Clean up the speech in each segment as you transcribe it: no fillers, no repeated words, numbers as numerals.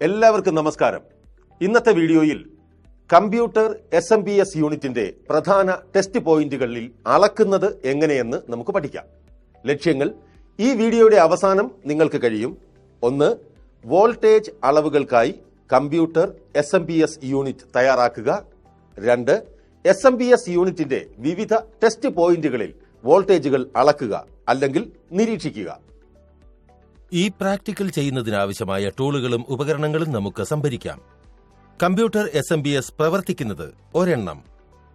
എല്ലാവർക്കും നമസ്കാരം. ഇന്നത്തെ വീഡിയോയിൽ കമ്പ്യൂട്ടർ SMPS യൂണിറ്റിന്റെ പ്രധാന ടെസ്റ്റ് പോയിന്റുകളിൽ അളക്കുന്നത് എങ്ങനെയെന്ന് നമുക്ക് പഠിക്കാം. ലക്ഷ്യങ്ങൾ: ഈ വീഡിയോയുടെ അവസാനം നിങ്ങൾക്ക് കഴിയും. 1. വോൾട്ടേജ് അളവുകൾക്കായി കമ്പ്യൂട്ടർ SMPS യൂണിറ്റ് തയ്യാറാക്കുക. 2. SMPS യൂണിറ്റിന്റെ വിവിധ ടെസ്റ്റ് പോയിന്റുകളിൽ വോൾട്ടേജുകൾ അളക്കുക അല്ലെങ്കിൽ നിരീക്ഷിക്കുക. ഈ പ്രാക്ടിക്കൽ ചെയ്യുന്നതിനാവശ്യമായ ടൂളുകളും ഉപകരണങ്ങളും നമുക്ക് സംഭരിക്കാം. കമ്പ്യൂട്ടർ SMPS പ്രവർത്തിക്കുന്നത് ഒരെണ്ണം,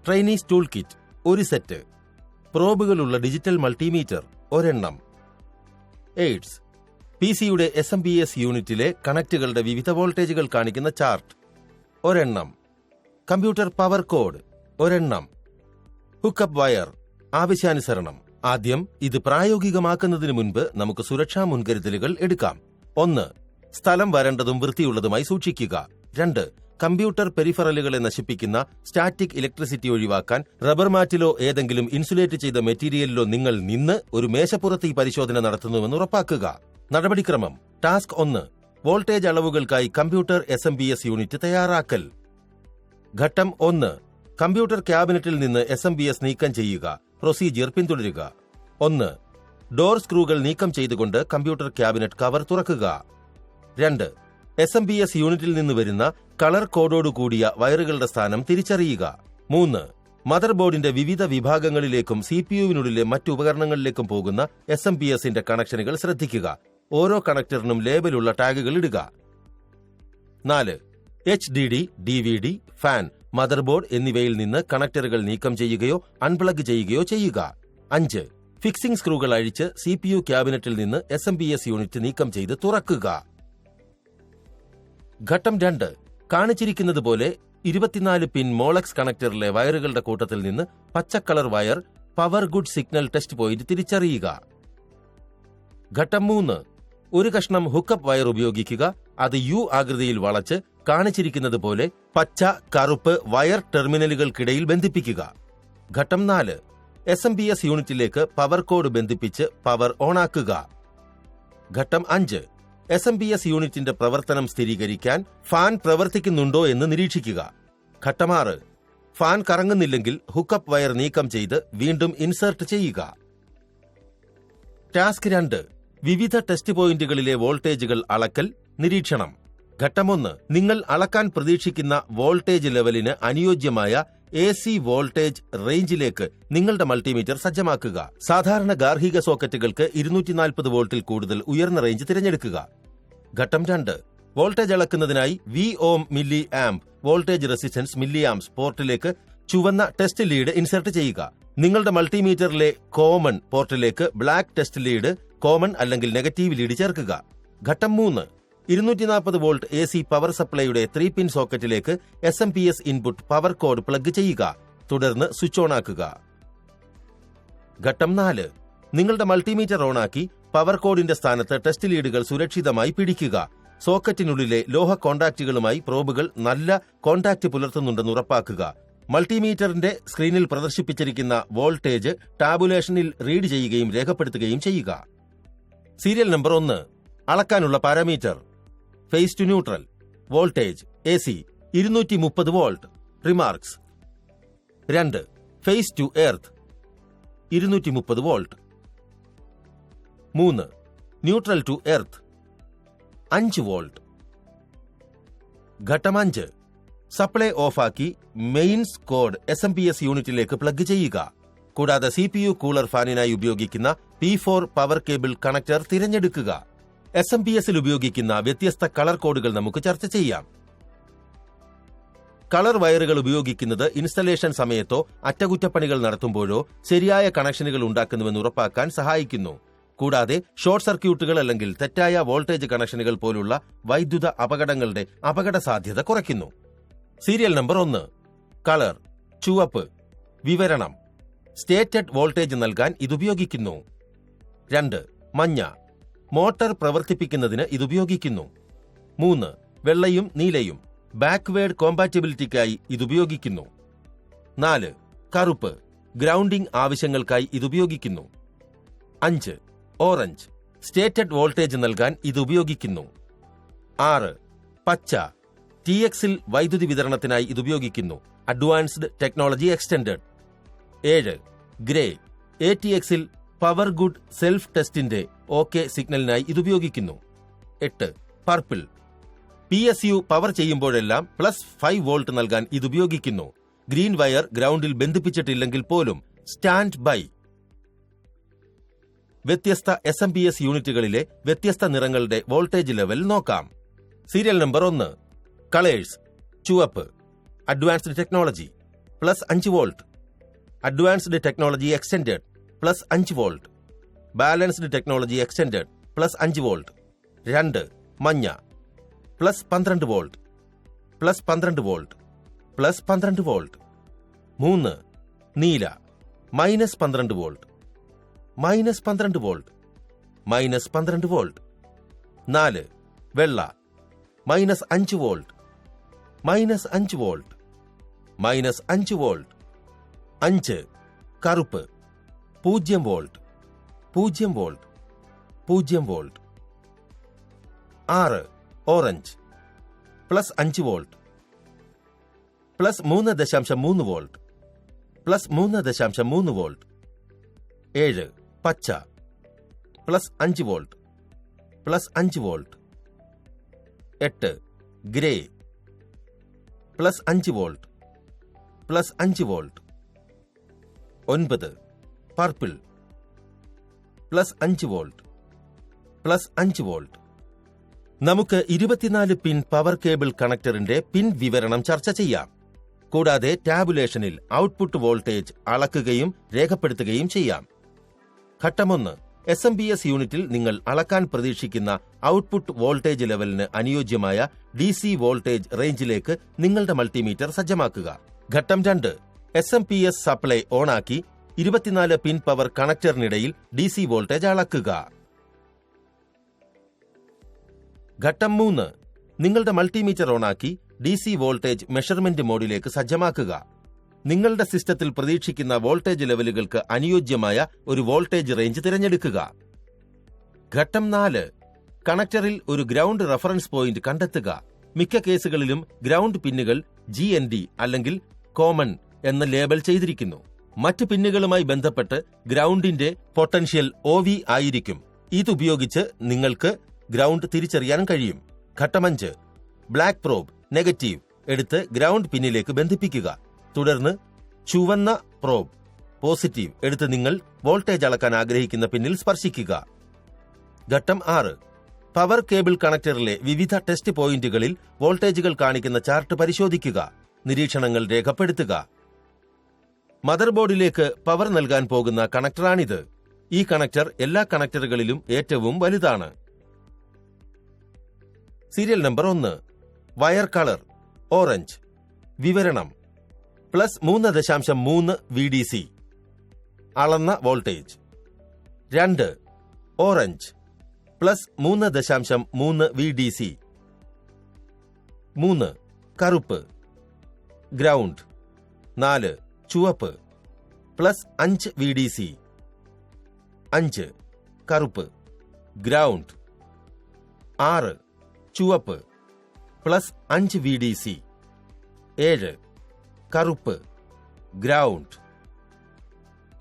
ട്രെയിനീസ് ടൂൾ കിറ്റ് 1 സെറ്റ്, പ്രോബുകളുള്ള ഡിജിറ്റൽ മൾട്ടിമീറ്റർ ഒരെണ്ണം, എയ്ഡ്സ്, PCയുടെ SMPS യൂണിറ്റിലെ കണക്റ്റുകളുടെ വിവിധ വോൾട്ടേജുകൾ കാണിക്കുന്ന ചാർട്ട് ഒരെണ്ണം, കമ്പ്യൂട്ടർ പവർ കോഡ് ഒരെണ്ണം, ഹുക്കപ്പ് വയർ ആവശ്യാനുസരണം. ആദ്യം ഇത് പ്രായോഗികമാക്കുന്നതിന് മുൻപ് നമുക്ക് സുരക്ഷാ മുൻകരുതലുകൾ എടുക്കാം. 1. സ്ഥലം വരണ്ടതും വൃത്തിയുള്ളതുമായി സൂക്ഷിക്കുക. 2. കമ്പ്യൂട്ടർ പെരിഫറലുകളെ നശിപ്പിക്കുന്ന സ്റ്റാറ്റിക് ഇലക്ട്രിസിറ്റി ഒഴിവാക്കാൻ റബ്ബർ മാറ്റിലോ ഏതെങ്കിലും ഇൻസുലേറ്റ് ചെയ്ത മെറ്റീരിയലിലോ നിങ്ങൾ നിന്ന് ഒരു മേശപ്പുറത്ത് ഈ പരിശോധന നടത്തുന്നുവെന്ന് ഉറപ്പാക്കുക. നടപടിക്രമം: ടാസ്ക് 1. വോൾട്ടേജ് അളവുകൾക്കായി കമ്പ്യൂട്ടർ SMPS യൂണിറ്റ് തയ്യാറാക്കൽ. ഘട്ടം 1. കമ്പ്യൂട്ടർ ക്യാബിനറ്റിൽ നിന്ന് SMPS നീക്കം ചെയ്യുക. പ്രൊസീജിയർ പിന്തുടരുക. 1. ഡോർ സ്ക്രൂകൾ നീക്കം ചെയ്തുകൊണ്ട് കമ്പ്യൂട്ടർ ക്യാബിനറ്റ് കവർ തുറക്കുക. 2. SMPS യൂണിറ്റിൽ നിന്ന് വരുന്ന കളർ കോഡോടു കൂടിയ വയറുകളുടെ സ്ഥാനം തിരിച്ചറിയുക. 3. മദർ ബോർഡിന്റെ വിവിധ വിഭാഗങ്ങളിലേക്കും CPUവിനുള്ളിലെ മറ്റു ഉപകരണങ്ങളിലേക്കും പോകുന്ന SMPSന്റെ കണക്ഷനുകൾ ശ്രദ്ധിക്കുക. ഓരോ കണക്ടറിനും ലേബലുള്ള ടാഗുകൾ ഇടുക. 4. HDD, DVD, fan, mother board എന്നിവയിൽ നിന്ന് കണക്ടറുകൾ നീക്കം ചെയ്യുകയോ അൺപ്ലഗ് ചെയ്യുകയോ ചെയ്യുക. 5. ഫിക്സിംഗ് സ്ക്രൂകൾ അഴിച്ച് CPU ക്യാബിനറ്റിൽ നിന്ന് SMPS യൂണിറ്റ് നീക്കം ചെയ്ത് തുറക്കുക. ഘട്ടം 2. കാണിച്ചിരിക്കുന്നത് പോലെ 24 പിൻ മോളക്സ് കണക്ടറിലെ വയറുകളുടെ കൂട്ടത്തിൽ നിന്ന് പച്ചക്കളർ wire power good signal test point തിരിച്ചറിയുക. ഘട്ടം 3. ഒരു കഷ്ണം ഹുക്കപ്പ് വയർ ഉപയോഗിക്കുക. അത് U ആകൃതിയിൽ വളച്ച് കാണിച്ചിരിക്കുന്നത് പോലെ പച്ച, കറുപ്പ് വയർ ടെർമിനലുകൾക്കിടയിൽ ബന്ധിപ്പിക്കുക. ഘട്ടം 4. SMPS യൂണിറ്റിലേക്ക് പവർ കോഡ് ബന്ധിപ്പിച്ച് പവർ ഓണാക്കുക. ഘട്ടം 5. SMPS യൂണിറ്റിന്റെ പ്രവർത്തനം സ്ഥിരീകരിക്കാൻ ഫാൻ പ്രവർത്തിക്കുന്നുണ്ടോ എന്ന് നിരീക്ഷിക്കുക. ഘട്ടം 6. ഫാൻ കറങ്ങുന്നില്ലെങ്കിൽ ഹുക്കപ്പ് വയർ നീക്കം ചെയ്ത് വീണ്ടും ഇൻസേർട്ട് ചെയ്യുക. ടാസ്ക് 2. വിവിധ ടെസ്റ്റ് പോയിന്റുകളിലെ വോൾട്ടേജുകൾ അളക്കൽ, നിരീക്ഷണം. ഘട്ടം 1. നിങ്ങൾ അളക്കാൻ പ്രതീക്ഷിക്കുന്ന വോൾട്ടേജ് ലെവലിന് അനുയോജ്യമായ AC വോൾട്ടേജ് റേഞ്ചിലേക്ക് നിങ്ങളുടെ മൾട്ടിമീറ്റർ സജ്ജമാക്കുക. സാധാരണ ഗാർഹിക സോക്കറ്റുകൾക്ക് 240 വോൾട്ടിൽ കൂടുതൽ ഉയർന്ന റേഞ്ച് തിരഞ്ഞെടുക്കുക. ഘട്ടം 2. വോൾട്ടേജ് അളക്കുന്നതിനായി VOhm milliamp voltage resistance milliamps പോർട്ടിലേക്ക് ചുവന്ന ടെസ്റ്റ് ലീഡ് ഇൻസെർട്ട് ചെയ്യുക. നിങ്ങളുടെ മൾട്ടിമീറ്ററിലെ കോമൺ പോർട്ടിലേക്ക് ബ്ലാക്ക് ടെസ്റ്റ് ലീഡ്, കോമൺ അല്ലെങ്കിൽ നെഗറ്റീവ് ലീഡ് ചേർക്കുക. ഘട്ടം 3. 240 വോൾട്ട് AC പവർ സപ്ലൈയുടെ 3 പിൻ സോക്കറ്റിലേക്ക് SMPS input power cord plug ചെയ്യുക. തുടർന്ന് സ്വിച്ച് ഓൺ ആക്കുക. ഘട്ടം 4. നിങ്ങളുടെ മൾട്ടിമീറ്റർ ഓണാക്കി പവർ കോഡിന്റെ സ്ഥാനത്ത് ടെസ്റ്റ് ലീഡുകൾ സുരക്ഷിതമായി പിടിക്കുക. സോക്കറ്റിനുള്ളിലെ ലോഹ കോണ്ടാക്റ്റുകളുമായി പ്രോബുകൾ നല്ല കോണ്ടാക്ട് പുലർത്തുന്നുണ്ടെന്ന് ഉറപ്പാക്കുക. മൾട്ടിമീറ്ററിന്റെ സ്ക്രീനിൽ പ്രദർശിപ്പിച്ചിരിക്കുന്ന വോൾട്ടേജ് ടാബുലേഷനിൽ റീഡ് ചെയ്യുകയും രേഖപ്പെടുത്തുകയും ചെയ്യുക. Serial number 1. അളക്കാനുള്ള parameter: phase to neutral, voltage AC 230 volt. Remarks: 2. Phase to earth 230 volt. 3. Neutral to earth 5 volt. ഘട്ടം 5. സപ്ലൈ ഓഫാക്കി മെയിൻസ് കോഡ് SMPS യൂണിറ്റിലേക്ക് പ്ലഗ് ചെയ്യുക. കൂടാതെ CPU കൂളർ ഫാനിനായി ഉപയോഗിക്കുന്ന P4 പവർ കേബിൾ കണക്ടർ തിരഞ്ഞെടുക്കുക. SMPSൽ ഉപയോഗിക്കുന്ന വ്യത്യസ്ത കളർ കോഡുകൾ നമുക്ക് ചർച്ച ചെയ്യാം. കളർ വയറുകൾ ഉപയോഗിക്കുന്നത് ഇൻസ്റ്റലേഷൻ സമയത്തോ അറ്റകുറ്റപ്പണികൾ നടത്തുമ്പോഴോ ശരിയായ കണക്ഷനുകൾ ഉണ്ടാക്കുന്നുവെന്ന് ഉറപ്പാക്കാൻ സഹായിക്കുന്നു. കൂടാതെ ഷോർട്ട് സർക്യൂട്ടുകൾ അല്ലെങ്കിൽ തെറ്റായ വോൾട്ടേജ് കണക്ഷനുകൾ പോലുള്ള വൈദ്യുത അപകടങ്ങളുടെ അപകട സാധ്യത കുറയ്ക്കുന്നു. Serial number 1. കളർ: ചുവപ്പ്. വിവരണം: സ്റ്റേറ്റഡ് വോൾട്ടേജ് നൽകാൻ ഇതുപയോഗിക്കുന്നു. 2. മഞ്ഞ. മോട്ടോർ പ്രവർത്തിപ്പിക്കുന്നതിന് ഇതുപയോഗിക്കുന്നു. 3. വെള്ളയും നീലയും. ബാക്ക്വേർഡ് കോമ്പാറ്റിബിലിറ്റിക്കായി ഇതുപയോഗിക്കുന്നു. 4. കറുപ്പ്. ഗ്രൗണ്ടിംഗ് ആവശ്യങ്ങൾക്കായി ഇതുപയോഗിക്കുന്നു. 5. ഓറഞ്ച്. സ്റ്റേറ്റഡ് വോൾട്ടേജ് നൽകാൻ ഇതുപയോഗിക്കുന്നു. 6. പച്ച, TX-ൽ വൈദ്യുതി വിതരണത്തിനായി ഇതുപയോഗിക്കുന്നു. Advanced technology extended. 7. ഗ്രേ, ATX-ൽ പവർ ഗുഡ് സെൽഫ് ടെസ്റ്റിന്റെ OK സിഗ്നലിനായി ഇതുപയോഗിക്കുന്നു. 8. പർപ്പിൾ, PSU പവർ ചെയ്യുമ്പോഴെല്ലാം +5 വോൾട്ട് നൽകാൻ ഇതുപയോഗിക്കുന്നു. ഗ്രീൻ വയർ ഗ്രൗണ്ടിൽ ബന്ധിപ്പിച്ചിട്ടില്ലെങ്കിൽ പോലും സ്റ്റാൻഡ് ബൈ. വ്യത്യസ്ത SMPS യൂണിറ്റുകളിലെ വ്യത്യസ്ത നിറങ്ങളുടെ വോൾട്ടേജ് ലെവൽ നോക്കാം. Serial number 1. കളേഴ്സ്, ചുവപ്പ്. Advanced technology +5 volt. Advanced technology extended +5 volt. Balanced technology extended +5 volt. 2. മഞ്ഞ +12 വോൾട്ട്, +12 വോൾട്ട്, +12 വോൾട്ട്. 3. നീല -12 വോൾട്ട്, -12 വോൾട്ട്, -12 വോൾട്ട്. 4. വെള്ള -5 വോൾട്ട്, -5 വോൾട്ട്, -5 വോൾട്ട്. 5. കറുപ്പ് 0 volt, 0 volt, 0 volt. 6. Orange +5 volt, +3.3 volt, +3.3 volt. 7. പച്ച +5 volt, +5 volt. 8. Grey +5 volt, +5 volt. 9. Purple +5 volt, +5 volt. നമുക്ക് 24 പിൻ power cable കണക്ടറിന്റെ പിൻ വിവരണം ചർച്ച ചെയ്യാം. കൂടാതെ ടാബുലേഷനിൽ ഔട്ട്പുട്ട് വോൾട്ടേജ് അളക്കുകയും രേഖപ്പെടുത്തുകയും ചെയ്യാം. ഘട്ടം 1. SMPS യൂണിറ്റിൽ നിങ്ങൾ അളക്കാൻ പ്രതീക്ഷിക്കുന്ന ഔട്ട്പുട്ട് വോൾട്ടേജ് ലെവലിന് അനുയോജ്യമായ DC വോൾട്ടേജ് റേഞ്ചിലേക്ക് നിങ്ങളുടെ മൾട്ടിമീറ്റർ സജ്ജമാക്കുക. ഘട്ടം 2. SMPS സപ്ലൈ ഓണാക്കി 24 പിൻ പവർ കണക്ടറിനിടയിൽ DC വോൾട്ടേജ് അളക്കുക. ഘട്ടം 3. നിങ്ങളുടെ മൾട്ടിമീറ്റർ ഓണാക്കി DC വോൾട്ടേജ് മെഷർമെന്റ് മോഡിലേക്ക് സജ്ജമാക്കുക. നിങ്ങളുടെ സിസ്റ്റത്തിൽ പ്രതീക്ഷിക്കുന്ന വോൾട്ടേജ് ലെവലുകൾക്ക് അനുയോജ്യമായ ഒരു വോൾട്ടേജ് റേഞ്ച് തിരഞ്ഞെടുക്കുക. ഘട്ടം 4. കണക്ടറിൽ ഒരു ഗ്രൗണ്ട് റഫറൻസ് പോയിന്റ് കണ്ടെത്തുക. മിക്ക കേസുകളിലും ഗ്രൗണ്ട് പിന്നുകൾ GND അല്ലെങ്കിൽ കോമൺ എന്ന ലേബൽ ചെയ്തിരിക്കുന്നു. മറ്റ് പിന്നുകളുമായി ബന്ധപ്പെട്ട് ഗ്രൗണ്ടിന്റെ പൊട്ടൻഷ്യൽ OV ആയിരിക്കും. ഇതുപയോഗിച്ച് നിങ്ങൾക്ക് ഗ്രൗണ്ട് തിരിച്ചറിയാൻ കഴിയും. ഘട്ടം 5. ബ്ലാക്ക് പ്രോബ് നെഗറ്റീവ് എടുത്ത് ഗ്രൗണ്ട് പിന്നിലേക്ക് ബന്ധിപ്പിക്കുക. തുടർന്ന് ചുവന്ന പ്രോബ് പോസിറ്റീവ് എടുത്ത് നിങ്ങൾ വോൾട്ടേജ് അളക്കാൻ ആഗ്രഹിക്കുന്ന പിന്നിൽ സ്പർശിക്കുക. ഘട്ടം 6. പവർ കേബിൾ കണക്ടറിലെ വിവിധ ടെസ്റ്റ് പോയിന്റുകളിൽ വോൾട്ടേജുകൾ കാണിക്കുന്ന ചാർട്ട് പരിശോധിക്കുക. നിരീക്ഷണങ്ങൾ രേഖപ്പെടുത്തുക. മദർബോർഡിലേക്ക് പവർ നൽകാൻ പോകുന്ന കണക്ടറാണിത്. ഈ കണക്ടർ എല്ലാ കണക്ടറുകളിലും ഏറ്റവും വലുതാണ്. Serial number 1. Wire colour orange. വിവരണം +3.3 VDC അളന്ന വോൾട്ടേജ്. 2. Orange +3.3 VDC. 3. കറുപ്പ് ഗ്രൗണ്ട്. 4. ചുവപ്പ് +5 VDC. 5. കറുപ്പ് ഗ്രൗണ്ട്. 6. ചുവപ്പ് +5 VDC. 7. കറുപ്പ് ground.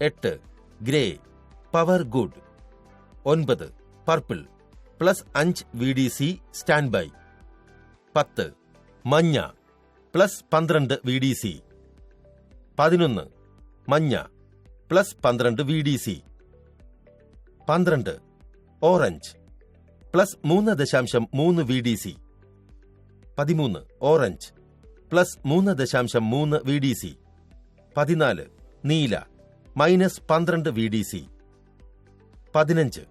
8. Grey power good. 9. Purple +5 VDC stand by. 10. മഞ്ഞ +12 VDC. 11. മഞ്ഞ +12 VDC. 12. Orange +3.3 VDC. 13. Orange +3.3 VDC. 14. നീല -12 VDC. 15.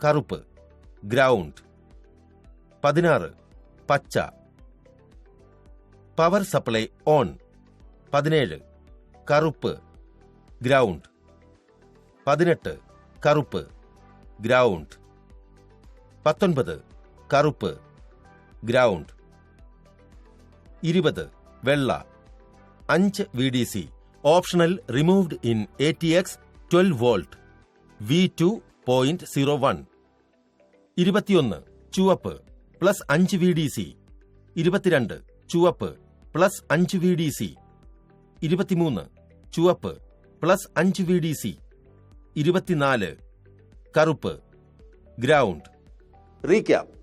കറുപ്പ് ഗ്രൗണ്ട്. 16. പച്ച പവർ സപ്ലൈ ഓൺ. 17. കറുപ്പ് ഗ്രൗണ്ട്. 18. കറുപ്പ് ഗ്രൗണ്ട്. 19. കറുപ്പ് ഗ്രൗണ്ട്. 20. വെള്ള 5 VDC. Optional removed in ATX 12 volt V2.01. 21. ചുവപ്പ് +5 VDC. 22 ചുവപ്പ് +5 VDC. 23 ചുവപ്പ് +5 VDC. 24 കറുപ്പ് ഗ്രൗണ്ട്. റീക്യാപ്പ്.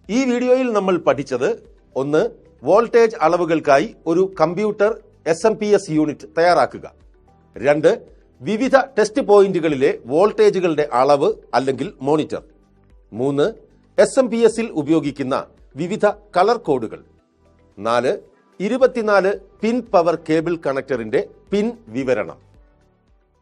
ഈ വീഡിയോയിൽ നമ്മൾ പഠിച്ചത്: 1. വോൾട്ടേജ് അളവുകൾക്കായി ഒരു കമ്പ്യൂട്ടർ SMPS യൂണിറ്റ് തയ്യാറാക്കുക. 2. വിവിധ ടെസ്റ്റ് പോയിന്റുകളിലെ വോൾട്ടേജുകളുടെ അളവ് അല്ലെങ്കിൽ മോണിറ്റർ. 3. SMPSൽ ഉപയോഗിക്കുന്ന വിവിധ കളർ കോഡുകൾ. 4. 24 പിൻ പവർ കേബിൾ കണക്ടറിന്റെ പിൻ വിവരണം.